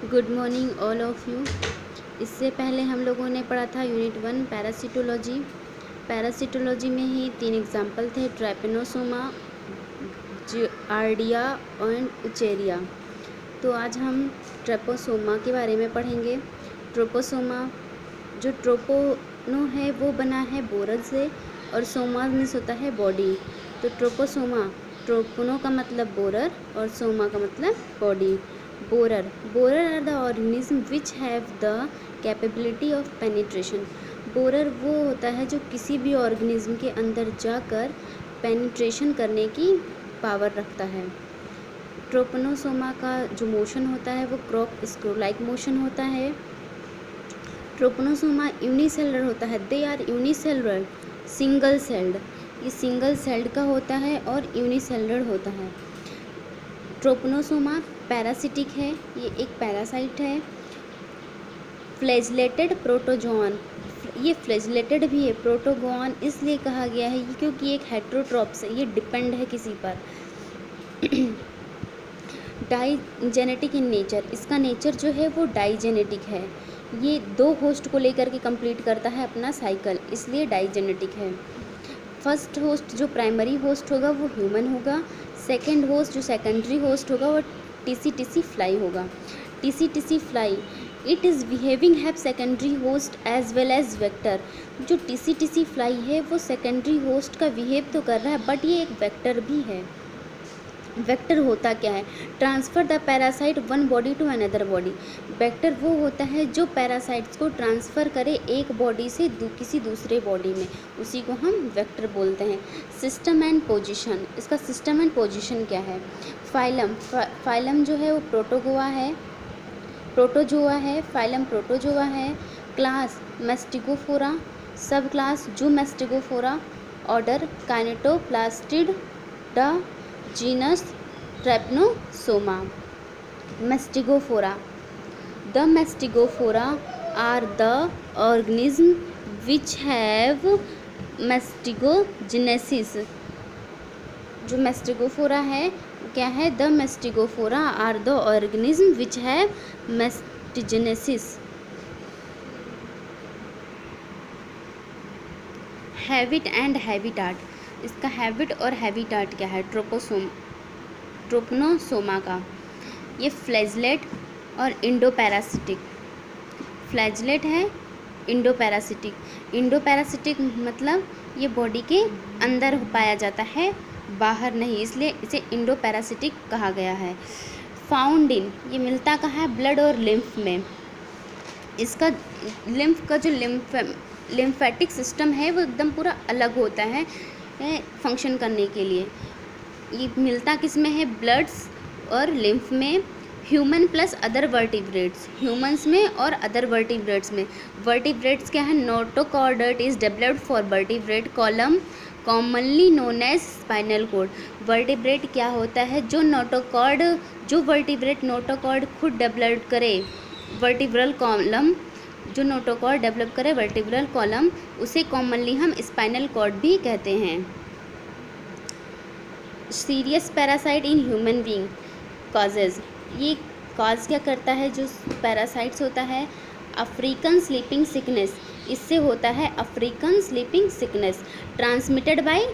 Good morning all of you. इससे पहले हम लोगों ने पढ़ा था यूनिट 1 पैरासिटोलॉजी। पैरासिटोलॉजी में ही 3 एग्जाम्पल थे, ट्रैपेनोसोमा, आर्डिया एंड उचेरिया। तो आज हम ट्रेपोसोमा के बारे में पढ़ेंगे। ट्रोपोसोमा, जो ट्रोपोनो है वो बना है बोरल से और सोमा मीन्स होता है बॉडी। तो ट्रोपोसोमा, ट्रोपोनो का मतलब बोरर और सोमा का मतलब body. Borer are the organism which have the capability of penetration. Borer वो होता है जो किसी भी ऑर्गेनिज्म के अंदर जाकर पेनिट्रेशन करने की पावर रखता है। ट्रोपनोसोमा का जो मोशन होता है वो क्रॉक स्क्रू लाइक मोशन होता है। ट्रोपनोसोमा यूनिसेलुलर होता है, they are unicellular, single celled. ये सिंगल सेल्ड का होता है और यूनिसेलुलर होता है। ट्रोपनोसोमा पैरासिटिक है, ये एक पैरासाइट है। फ्लैजलेटेड प्रोटोजोआन, ये फ्लैजलेटेड भी है। प्रोटोगोआन इसलिए कहा गया है क्योंकि एक हेट्रोट्रॉप्स है, ये डिपेंड है किसी पर। डाइजेनेटिक इन नेचर, इसका नेचर जो है वो डाइजेनेटिक है। ये 2 होस्ट को लेकर के कंप्लीट करता है अपना साइकिल, इसलिए डाइजेनेटिक है। फर्स्ट होस्ट जो प्राइमरी होस्ट होगा वो ह्यूमन होगा। सेकेंड होस्ट जो सेकेंडरी होस्ट होगा वो टीसी फ्लाई होगा। Tsetse fly it is behaving have secondary host as well as vector. जो टीसी फ्लाई है वो सेकेंडरी होस्ट का बिहेव तो कर रहा है बट ये एक वेक्टर भी है। वेक्टर होता क्या है? Transfer the parasite one body to another body. Vector वो होता है जो पैरासाइट्स को ट्रांसफ़र करे एक बॉडी से किसी दूसरे बॉडी में, उसी को हम वेक्टर बोलते हैं। सिस्टम एंड पोजीशन, इसका सिस्टम एंड पोजीशन क्या है? फाइलम जो है वो प्रोटोजोआ है। फाइलम प्रोटोजोआ है। Class Mastigophora, sub class Zoomastigophora. Order kinetoplastid. The genus Trypanosoma. Mastigophora, the Mastigophora are the organism which have mastigogenesis. जो मैस्टिगोफोरा है क्या है? The Mastigophora are the organism which have mastigenesis. Habit and habitat, इसका habit और habitat क्या है? ट्रोपनोसोमा का ये फ्लैजलेट और इंडोपैरासिटिक। फ्लैजलेट है, इंडोपैरासिटिक मतलब ये बॉडी के अंदर पाया जाता है, बाहर नहीं, इसलिए इसे इंडोपैरासिटिक कहा गया है। फाउंड इन, ये मिलता कहाँ है? ब्लड और लिम्फ में। इसका लिम्फ का जो लिम्फेटिक सिस्टम है वो एकदम पूरा अलग होता है फंक्शन करने के लिए। ये मिलता किस में है? ब्लड्स और लिम्फ में। Human plus other vertebrates, humans में और अदर वर्टिब्रेट्स में। वर्टिब्रेट्स क्या है? Notochordate is developed for vertebrate column commonly known as spinal cord. Vertebrate क्या होता है? जो वर्टिब्रेट नोटोकॉर्ड खुद डेवलप करे, वर्टिब्रल कॉलम जो नोटोकॉर्ड डेवलप करे वर्टिब्रल कॉलम, उसे कॉमनली हम स्पाइनल कॉर्ड भी कहते हैं। Serious parasite in human being causes, ये कॉज क्या करता है? जो पैरासाइट्स होता है अफ्रीकन स्लीपिंग सिकनेस, इससे होता है African sleeping sickness. Transmitted by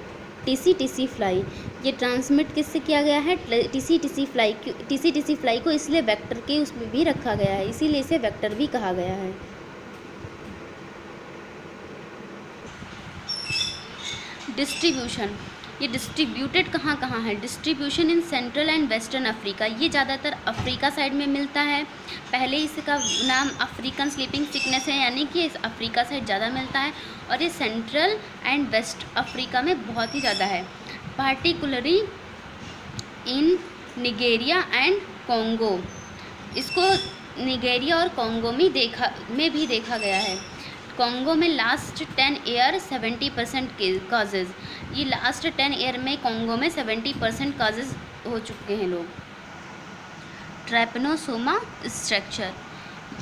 TC fly, ये ट्रांसमिट किससे किया गया है? टीसी फ्लाई को इसलिए वेक्टर के उसमें भी रखा गया है, इसीलिए इसे वेक्टर भी कहा गया है। डिस्ट्रीब्यूशन, ये डिस्ट्रीब्यूटेड कहाँ है? Distribution in central and western Africa, ये ज़्यादातर अफ्रीका साइड में मिलता है। पहले इसका नाम अफ्रीकन स्लीपिंग सिकनेस है, यानी कि इस अफ्रीका साइड ज़्यादा मिलता है और ये सेंट्रल एंड वेस्ट अफ्रीका में बहुत ही ज़्यादा है। पार्टिकुलरली इन निगेरिया एंड कॉन्गो, इसको निगेरिया और कॉन्गो में भी देखा गया है। कॉन्गो में लास्ट 10 ईयर 70% काजेज़, ये लास्ट 10 ईयर में कॉन्गो में 70% काजेज़ हो चुके हैं लोग। ट्रैपनोसोमा स्ट्रक्चर,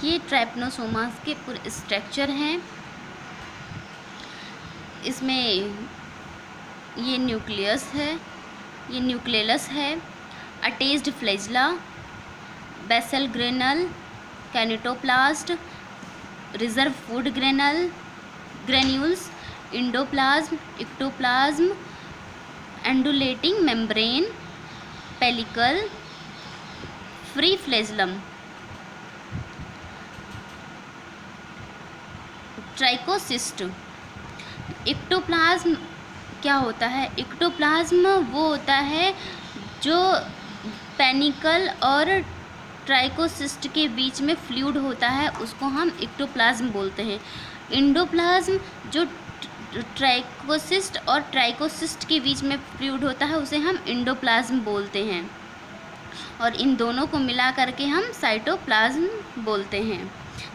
ये ट्रैपनोसोमा के पूरे स्ट्रक्चर हैं। इसमें ये न्यूक्लियस है, ये न्यूक्लियस है, attached flagella, basal granule, kinetoplast, reserve food granules, endoplasm, ectoplasm, undulating membrane, pellicle, free flagellum, trichocyst. Ectoplasm क्या होता है? इक्टोप्लाज्म वो होता है जो पेनिकल और ट्राइकोसिस्ट के बीच में फ्लूइड होता है, उसको हम इक्टोप्लाज्म बोलते हैं। इंडोप्लाज्म जो ट्राइकोसिस्ट और ट्राइकोसिस्ट के बीच में फ्लूइड होता है, उसे हम इंडोप्लाज्म बोलते हैं। और इन दोनों को मिला करके हम साइटोप्लाज्म बोलते हैं।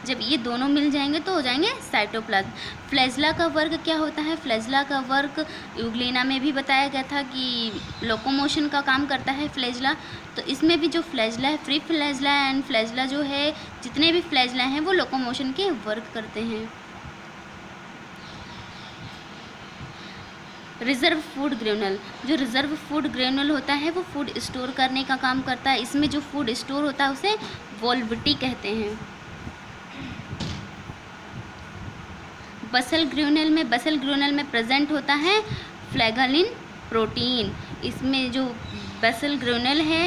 जब ये दोनों मिल जाएंगे तो हो जाएंगे साइटोप्लाज्म। फ्लैजला का वर्क क्या होता है? फ्लैजला का वर्क यूग्लिना में भी बताया गया था कि लोकोमोशन का काम करता है फ्लैजला। तो इसमें भी जो फ्लैजला है, फ्री फ्लैजला एंड फ्लैजला जो है, जितने भी फ्लैजला हैं वो लोकोमोशन के वर्क करते हैं। रिजर्व फूड ग्रेन्यूल, जो रिजर्व फूड ग्रेन्यूल होता है वो फूड स्टोर करने का काम करता है। इसमें जो फूड स्टोर होता है उसे वोल्विटी कहते हैं। बसल ग्रेन्यूल में प्रेजेंट होता है फ्लैगेलिन प्रोटीन। इसमें जो बसल ग्रेन्यूल है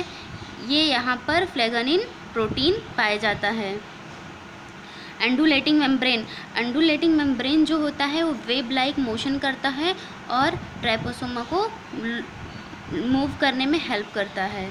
ये यहाँ पर फ्लैगेलिन प्रोटीन पाया जाता है। एंडुलेटिंग मेम्ब्रेन जो होता है वो वेब लाइक मोशन करता है और ट्राइपोसोमा को मूव करने में हेल्प करता है।